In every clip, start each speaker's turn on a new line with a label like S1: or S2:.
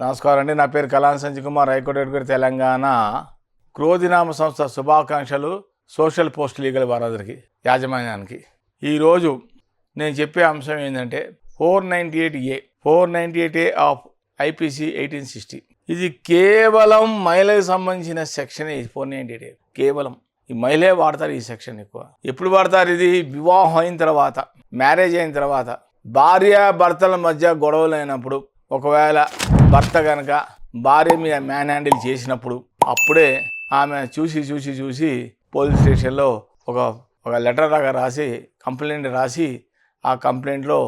S1: నమస్కారం అండి. నా పేరు కలాన్ సంజయ్ కుమార్, హైకోర్టు అడ్వకేట్, తెలంగాణ. క్రోధినామ సంస్థ శుభాకాంక్షలు. సోషల్ పోస్ట్ లీగల్ వారందరికీ, యాజమాన్యానికి. ఈరోజు నేను చెప్పే అంశం ఏంటంటే 498A 498A ఆఫ్ ఐపీసీ 1860. ఇది కేవలం మహిళలకు సంబంధించిన సెక్షన్. 498A కేవలం ఈ మహిళే వాడతారు. ఈ సెక్షన్ ఎక్కువ ఎప్పుడు వాడతారు? ఇది వివాహం అయిన తర్వాత, మ్యారేజ్ అయిన తర్వాత, భార్య భర్తల మధ్య గొడవలు అయినప్పుడు, ఒకవేళ భర్త కనుక భార్య మీద మ్యాన్ హ్యాండిల్ చేసినప్పుడు, అప్పుడే ఆమె చూసి పోలీస్ స్టేషన్లో ఒక లెటర్ లాగా రాసి, కంప్లైంట్ రాసి, ఆ కంప్లైంట్లో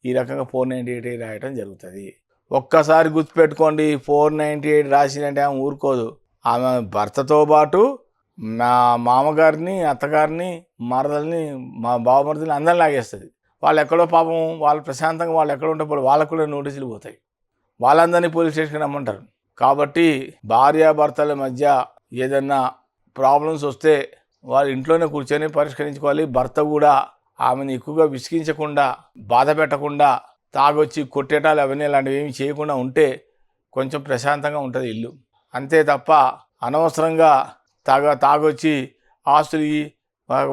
S1: ఈ రకంగా 498A రాయటం జరుగుతుంది. ఒక్కసారి గుర్తుపెట్టుకోండి, 498 రాసిందంటే ఆమె ఊరుకోదు. ఆమె భర్తతో పాటు మా మామగారిని, అత్తగారిని, మరదల్ని, మా బావమరదల్ని అందరిని లాగేస్తుంది. వాళ్ళు ఎక్కడో పాపం, వాళ్ళు ప్రశాంతంగా వాళ్ళు ఎక్కడ ఉంటే వాళ్ళకు కూడా నోటీసులు పోతాయి. వాళ్ళందరినీ పోలీస్ స్టేషన్కి రమ్మంటారు. కాబట్టి భార్యాభర్తల మధ్య ఏదన్నా ప్రాబ్లమ్స్ వస్తే వాళ్ళు ఇంట్లోనే కూర్చొని పరిష్కరించుకోవాలి. భర్త కూడా ఆమెను ఎక్కువగా విసిగించకుండా, బాధ పెట్టకుండా, తాగొచ్చి కొట్టేటాలు అవన్నీ ఇలాంటివి ఏమి చేయకుండా ఉంటే కొంచెం ప్రశాంతంగా ఉంటుంది ఇల్లు. అంతే తప్ప అనవసరంగా తాగొచ్చి ఆస్తులు,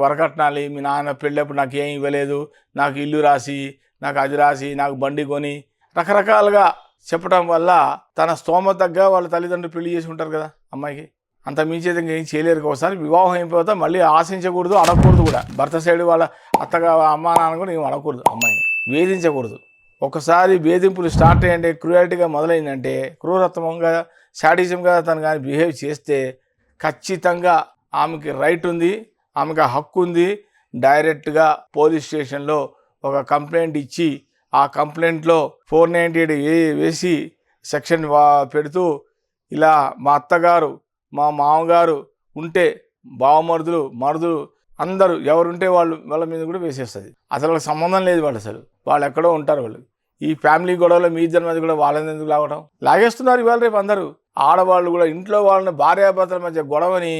S1: వరకట్నాలి, మీ నాన్న పెళ్ళప్పుడు నాకు ఏం ఇవ్వలేదు, నాకు ఇల్లు రాసి, నాకు అది రాసి, నాకు బండి కొని, రకరకాలుగా చెప్పడం వల్ల తన స్తోమత తగ్గ వాళ్ళ తల్లిదండ్రులు పెళ్లి చేసి ఉంటారు కదా అమ్మాయికి. అంత మించేది ఏం చేయలేరు. ఒకసారి వివాహం అయిపోతే మళ్ళీ ఆశించకూడదు, అడగకూడదు కూడా. భర్త సైడ్ వాళ్ళ అత్తగా అమ్మా నాన్న కూడా ఏం అడగకూడదు, అమ్మాయిని వేధించకూడదు. ఒకసారి వేధింపులు స్టార్ట్ అయ్యంటే, క్రూయాలిటీగా మొదలైందంటే, క్రూరత్వంగా, శాడిజంగా తను కానీ బిహేవ్ చేస్తే ఖచ్చితంగా ఆమెకి రైట్ ఉంది, ఆమెకు హక్కు ఉంది. డైరెక్ట్గా పోలీస్ స్టేషన్లో ఒక కంప్లైంట్ ఇచ్చి, ఆ కంప్లైంట్లో 498A వేసి సెక్షన్ పెడుతూ, ఇలా మా అత్తగారు, మా మామగారు ఉంటే, బావమరుదులు, మరుదులు అందరూ ఎవరుంటే వాళ్ళ మీద కూడా వేసేస్తుంది. అసలు వాళ్ళకి సంబంధం లేదు. వాళ్ళు ఎక్కడో ఉంటారు. వాళ్ళు ఈ ఫ్యామిలీ గొడవలో మీ ఇద్దరి మీద కూడా వాళ్ళని ఎందుకు లాగేస్తున్నారు ఇవాళ రేపు అందరూ. ఆడవాళ్ళు కూడా ఇంట్లో వాళ్ళని, భార్యాభర్తల మధ్య గొడవని,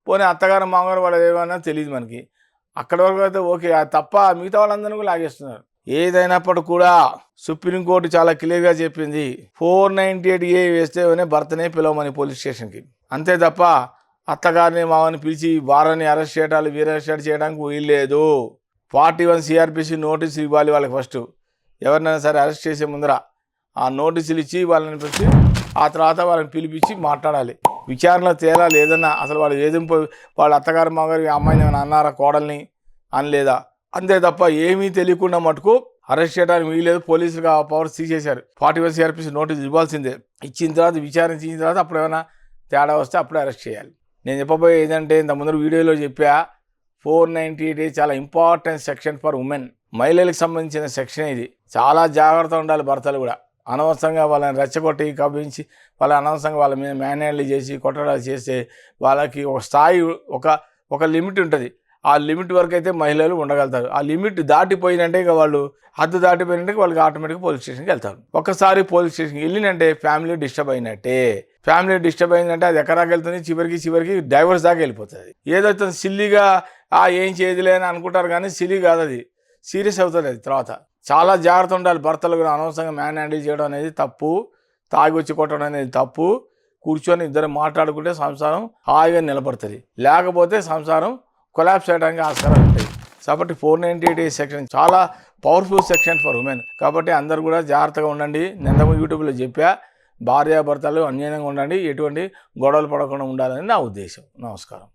S1: పోనీ అత్తగారు మామగారు వాళ్ళు ఏమన్నా తెలియదు మనకి. అక్కడి వరకు అయితే ఓకే, తప్ప మిగతా వాళ్ళందరినీ కూడా లాగేస్తున్నారు. ఏదైనప్పుడు కూడా సుప్రీంకోర్టు చాలా క్లియర్గా చెప్పింది, 498A వేస్తేనే భర్తనే పిలవమని పోలీస్ స్టేషన్కి. అంతే తప్ప అత్తగారిని మామని పిలిచి వారిని అరెస్ట్ చేయడాలు, వీరెస్ట్ చేయడానికి వీల్లేదు. 41 CRPC నోటీసులు ఇవ్వాలి వాళ్ళకి. ఫస్ట్ ఎవరినైనా సరే అరెస్ట్ చేసే ముందర ఆ నోటీసులు ఇచ్చి వాళ్ళని పిలిచి, ఆ తర్వాత వాళ్ళని పిలిపించి మాట్లాడాలి. విచారణ తేలాలి. ఏదన్నా అసలు వాళ్ళు వేధింపు, వాళ్ళ అత్తగారు మామగారు అమ్మాయిని ఏమైనా అన్నారా, కోడల్ని అనలేదా. అంతే తప్ప ఏమీ తెలియకుండా మటుకు అరెస్ట్ చేయడానికి వీల్లేదు. పోలీసులుగా ఆ పవర్ తీసేశారు. 41 CRPC నోటీసు ఇవ్వాల్సిందే. ఇచ్చిన తర్వాత విచారించిన తర్వాత అప్పుడు ఏమైనా తేడా వస్తే అప్పుడే అరెస్ట్ చేయాలి. నేను చెప్పబోయే ఏంటంటే, ఇంత ముందు వీడియోలో చెప్పా, 498A చాలా ఇంపార్టెంట్ సెక్షన్ ఫర్ ఉమెన్. మహిళలకు సంబంధించిన సెక్షన్ ఇది. చాలా జాగ్రత్త ఉండాలి భర్తలు కూడా. అనవసరంగా వాళ్ళని రెచ్చగొట్టి, కవ్వించి, వాళ్ళ అనవసరంగా వాళ్ళ మీద మ్యాన్ హ్యాండిల్ చేసి, కొట్టడాలు చేస్తే వాళ్ళకి ఒక స్థాయి, ఒక లిమిట్ ఉంటుంది. ఆ లిమిట్ వరకు అయితే మహిళలు ఉండగలుగుతారు. ఆ లిమిట్ దాటిపోయినంటే ఇక వాళ్ళు, హద్దు దాటిపోయినంటే వాళ్ళకి ఆటోమేటిక్గా పోలీస్ స్టేషన్కి వెళ్తారు. ఒక్కసారి పోలీస్ స్టేషన్కి వెళ్ళినంటే ఫ్యామిలీ డిస్టర్బ్ అయినట్టే. ఫ్యామిలీ డిస్టర్బ్ అయిందంటే అది ఎక్కడాకి వెళ్తుంది, చివరికి డైవర్స్ దాకా వెళ్ళిపోతుంది. ఏదైతే సిల్లీగా ఏం చేయదులే అని అనుకుంటారు, కానీ సిల్లీ కాదు, అది సీరియస్ అవుతుంది. అది తర్వాత చాలా జాగ్రత్త ఉండాలి. భర్తలు కూడా అనవసరంగా మ్యాన్ హ్యాండిల్ చేయడం అనేది తప్పు. తాగి వచ్చి కొట్టడం అనేది తప్పు. కూర్చొని ఇద్దరు మాట్లాడుకుంటే సంసారం హాయిగా నిలబడుతుంది. లేకపోతే సంసారం కొలాప్స్ చేయడానికి ఆస్కారాలు ఉంటాయి. కాబట్టి 498A సెక్షన్ చాలా పవర్ఫుల్ సెక్షన్ ఫర్ ఉమెన్. కాబట్టి అందరూ కూడా జాగ్రత్తగా ఉండండి. నేను యూట్యూబ్లో చెప్పా, భార్యాభర్తలు అన్యోన్యంగా ఉండండి, ఎటువంటి గొడవలు పడకుండా ఉండాలని నా ఉద్దేశం. నమస్కారం.